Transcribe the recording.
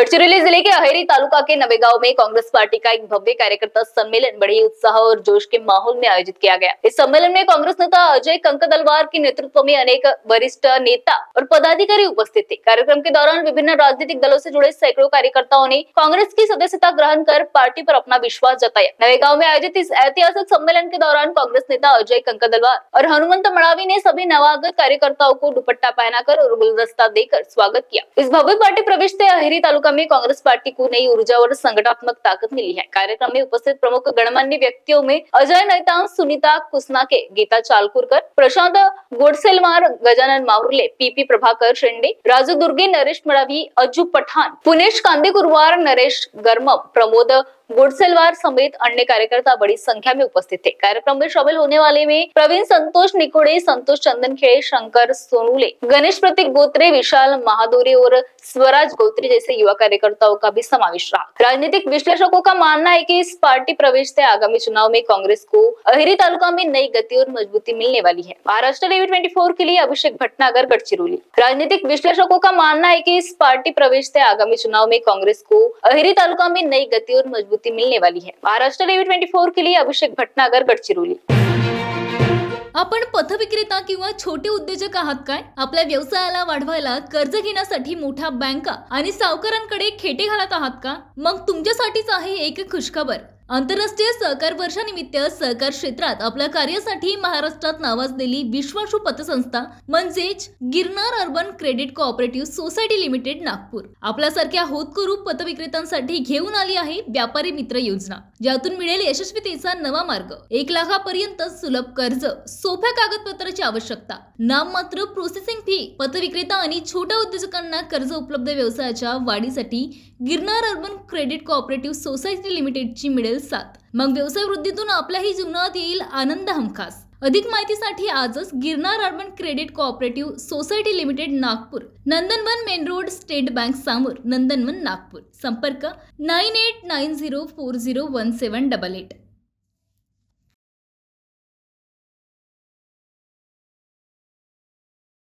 गढ़चिरौली जिले के अहेरी तालुका के नवेगांव में कांग्रेस पार्टी का एक भव्य कार्यकर्ता सम्मेलन बड़े उत्साह और जोश के माहौल में आयोजित किया गया। इस सम्मेलन में कांग्रेस नेता अजय कंकदलवार के नेतृत्व में अनेक वरिष्ठ नेता और पदाधिकारी उपस्थित थे। कार्यक्रम के दौरान विभिन्न राजनीतिक दलों से जुड़े सैकड़ों कार्यकर्ताओं ने कांग्रेस की सदस्यता ग्रहण कर पार्टी पर अपना विश्वास जताया। नवेगांव में आयोजित इस ऐतिहासिक सम्मेलन के दौरान कांग्रेस नेता अजय कंकदलवार और हनुमंत मड़ावी ने सभी नवागत कार्यकर्ताओं को दुपट्टा पहनाकर और गुलदस्ता देकर स्वागत किया। इस भव्य पार्टी प्रवेश से अहेरी तालुका में कांग्रेस पार्टी को नई ऊर्जा और संगठनात्मक ताकत मिली है। कार्यक्रम में उपस्थित प्रमुख गणमान्य व्यक्तियों में अजय नैतान, सुनीता कुसनाके, गीता चालकुरकर, प्रशांत गोडसेलवार, गजानन माहुर्ले, पीपी प्रभाकर शेंडे, राजू दुर्गे, नरेश मड़ावी, अज्जू पठान, पुनेश कांदेकुरवार, नरेश गर्मम, प्रमोद गोडसेलवार समेत अन्य कार्यकर्ता बड़ी संख्या में उपस्थित थे। कार्यक्रम में शामिल होने वाले में प्रवीण संतोष निकोड़े, संतोष चंदन खेड़े, शंकर सोनूले, गणेश प्रतीक गोत्रे, विशाल महादोरे और स्वराज गोत्रे जैसे युवा कार्यकर्ताओं का भी समावेश रहा। राजनीतिक विश्लेषकों का मानना है कि इस पार्टी प्रवेश से आगामी चुनाव में कांग्रेस को अहेरी तालुका में नई गति और मजबूती मिलने वाली है। महाराष्ट्र टीवी 24 के लिए अभिषेक भटनागर, गढ़चिरौली। राजनीतिक विश्लेषकों का मानना है कि इस पार्टी प्रवेश से आगामी चुनाव में कांग्रेस को अहेरी तालुका में नई गति और मजबूती मिलने वाली है। महाराष्ट्र टीवी 24 के लिए अभिषेक भटनागर, गढ़चिरौली। आपण पथविक्रेता किंवा छोटे उद्योजक आहात काय? आपल्या व्यवसायाला वाढवायला कर्ज घेण्यासाठी मोठ्या बँका आणि सावकारांकडे खेटे घालत आहात का? मग तुमच्यासाठीच आहे एक खुशखबर। आंतरराष्ट्रीय सहकार वर्षानिमित्त सहकार क्षेत्रात आपल्या कार्यासाठी महाराष्ट्रात नावाजलेली विश्वासू पतसंस्था म्हणजेच Girnar urban credit cooperative society limited Nagpur आपल्यासारख्या होतकरू पतविक्रेत्यांसाठी घेऊन आली आहे व्यापारी मित्र योजना, ज्यातून मिळेल यशस्वीतेचा नवा मार्ग। 1 लाखापर्यंत सुलभ कर्ज, सोप्या कागदपत्राची आवश्यकता, नाममात्र प्रोसेसिंग फी, पतविक्रेता आणि छोट्या उद्योजकांना कर्ज उपलब्ध व्यवसायाच्या वाढीसाठी Girnar urban credit cooperative society लिमिटेडची मिळेल साथ। मग व्यवसाय वृद्धीतून आपल्याही जीवनात येईल आनंद हमखास। अधिक माहितीसाठी आजच Girnar urban credit cooperative society limited Nagpur, Nandanvan main road, state bank समोर, नंदनवन नागपूर। संपर्क 9890401788।